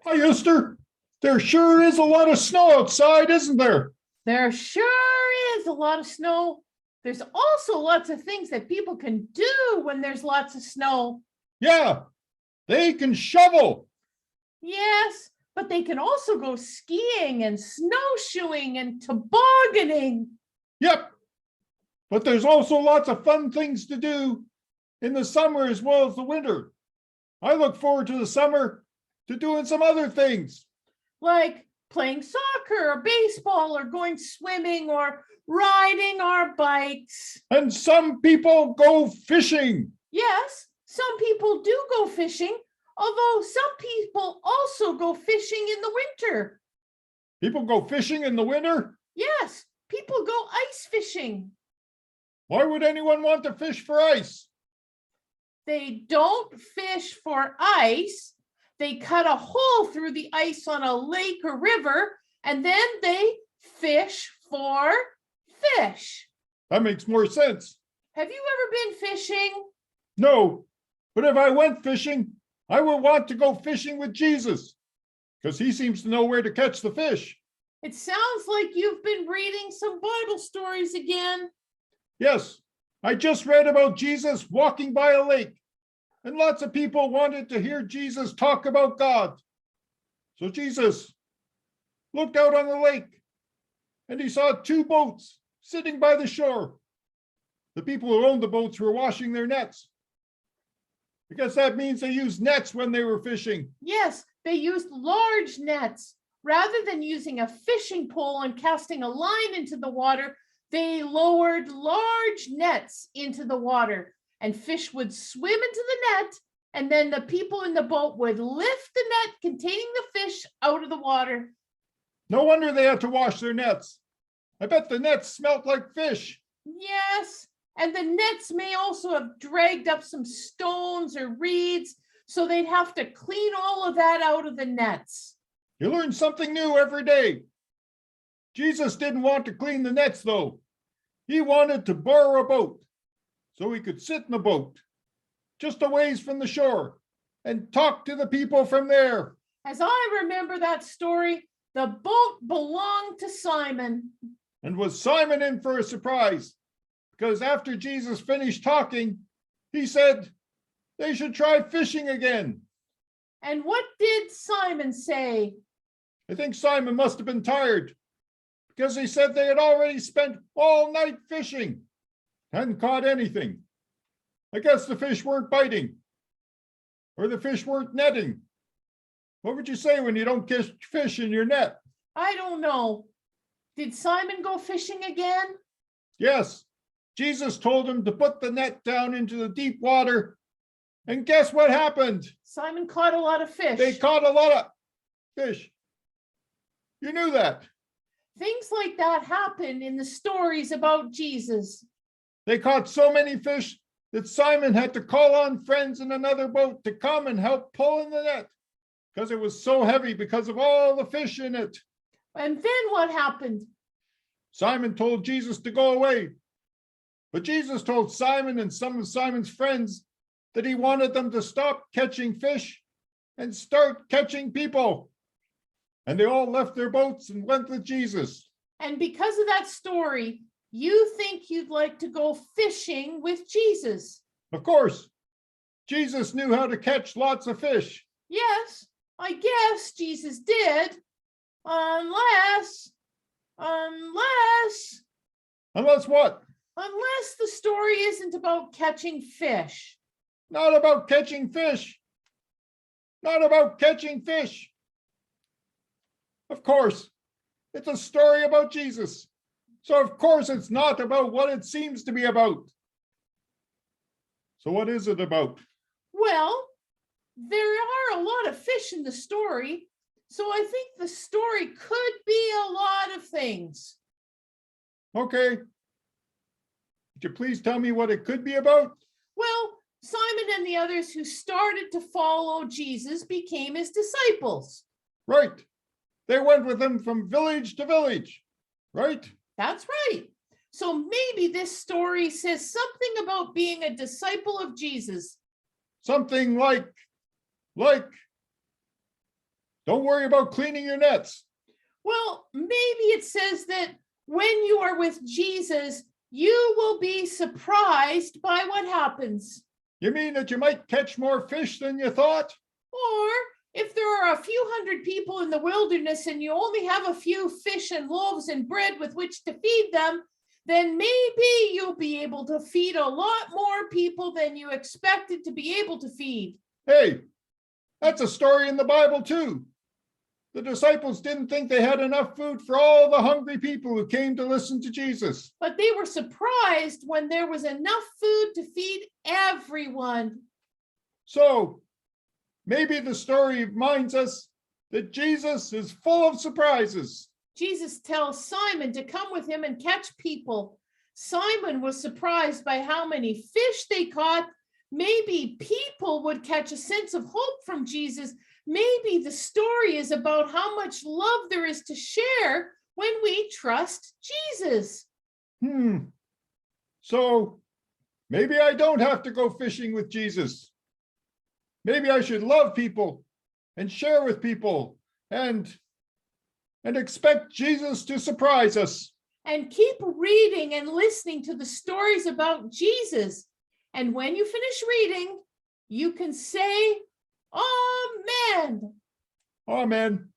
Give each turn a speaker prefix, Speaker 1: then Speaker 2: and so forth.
Speaker 1: Hi, Esther. There sure is a lot of snow outside, isn't there?
Speaker 2: There sure is a lot of snow. There's also lots of things that people can do when there's lots of snow.
Speaker 1: Yeah, they can shovel.
Speaker 2: Yes, but they can also go skiing and snowshoeing and tobogganing.
Speaker 1: Yep. But there's also lots of fun things to do in the summer as well as the winter. I look forward to the summer to doing some other things.
Speaker 2: Like playing soccer or baseball or going swimming or riding our bikes.
Speaker 1: And some people go fishing.
Speaker 2: Yes, some people do go fishing, although some people also go fishing in the winter.
Speaker 1: People go fishing in the winter?
Speaker 2: Yes, people go ice fishing.
Speaker 1: Why would anyone want to fish for ice?
Speaker 2: They don't fish for ice. They cut a hole through the ice on a lake or river, and then they fish for fish.
Speaker 1: That makes more sense.
Speaker 2: Have you ever been fishing?
Speaker 1: No, but if I went fishing, I would want to go fishing with Jesus because he seems to know where to catch the fish.
Speaker 2: It sounds like you've been reading some Bible stories again.
Speaker 1: Yes, I just read about Jesus walking by a lake, and lots of people wanted to hear Jesus talk about God. So Jesus looked out on the lake, and he saw two boats sitting by the shore. The people who owned the boats were washing their nets. I guess that means they used nets when they were fishing.
Speaker 2: Yes, they used large nets. Rather than using a fishing pole and casting a line into the water, they lowered large nets into the water, and fish would swim into the net, and then the people in the boat would lift the net containing the fish out of the water.
Speaker 1: No wonder they had to wash their nets. I bet the nets smelt like fish.
Speaker 2: Yes, and the nets may also have dragged up some stones or reeds, so they'd have to clean all of that out of the nets.
Speaker 1: You learn something new every day. Jesus didn't want to clean the nets, though. He wanted to borrow a boat so he could sit in the boat just a ways from the shore and talk to the people from there.
Speaker 2: As I remember that story, the boat belonged to Simon.
Speaker 1: And was Simon in for a surprise? Because after Jesus finished talking, he said they should try fishing again.
Speaker 2: And what did Simon say?
Speaker 1: I think Simon must have been tired because he said they had already spent all night fishing, hadn't caught anything. I guess the fish weren't biting or the fish weren't netting. What would you say when you don't catch fish in your net?
Speaker 2: I don't know. Did Simon go fishing again?
Speaker 1: Yes, Jesus told him to put the net down into the deep water. And guess what happened?
Speaker 2: Simon caught a lot of fish.
Speaker 1: They caught a lot of fish. You knew that.
Speaker 2: Things like that happen in the stories about Jesus.
Speaker 1: They caught so many fish that Simon had to call on friends in another boat to come and help pull in the net because it was so heavy because of all the fish in it.
Speaker 2: And then what happened?
Speaker 1: Simon told Jesus to go away. But Jesus told Simon and some of Simon's friends that he wanted them to stop catching fish and start catching people. And they all left their boats and went with Jesus.
Speaker 2: And because of that story, you think you'd like to go fishing with Jesus?
Speaker 1: Of course, Jesus knew how to catch lots of fish.
Speaker 2: Yes, I guess Jesus did. Unless
Speaker 1: what?
Speaker 2: Unless the story isn't about catching fish.
Speaker 1: Not about catching fish. Not about catching fish. Of course, it's a story about Jesus. So of course it's not about what it seems to be about. So what is it about?
Speaker 2: Well, there are a lot of fish in the story, so I think the story could be a lot of things.
Speaker 1: Okay. Would you please tell me what it could be about?
Speaker 2: Well, Simon and the others who started to follow Jesus became his disciples.
Speaker 1: Right. They went with him from village to village, right?
Speaker 2: That's right. So maybe this story says something about being a disciple of Jesus.
Speaker 1: Something like Don't worry about cleaning your nets.
Speaker 2: Well, maybe it says that when you are with Jesus, you will be surprised by what happens.
Speaker 1: You mean that you might catch more fish than you thought?
Speaker 2: Or if there are a few hundred people in the wilderness and you only have a few fish and loaves and bread with which to feed them, then maybe you'll be able to feed a lot more people than you expected to be able to feed.
Speaker 1: Hey, that's a story in the Bible too. The disciples didn't think they had enough food for all the hungry people who came to listen to Jesus.
Speaker 2: But they were surprised when there was enough food to feed everyone.
Speaker 1: So maybe the story reminds us that Jesus is full of surprises.
Speaker 2: Jesus tells Simon to come with him and catch people. Simon was surprised by how many fish they caught. Maybe people would catch a sense of hope from Jesus. Maybe the story is about how much love there is to share when we trust Jesus.
Speaker 1: So maybe I don't have to go fishing with Jesus. Maybe I should love people and share with people and expect Jesus to surprise us.
Speaker 2: And keep reading and listening to the stories about Jesus. And when you finish reading, you can say, Amen.
Speaker 1: Amen.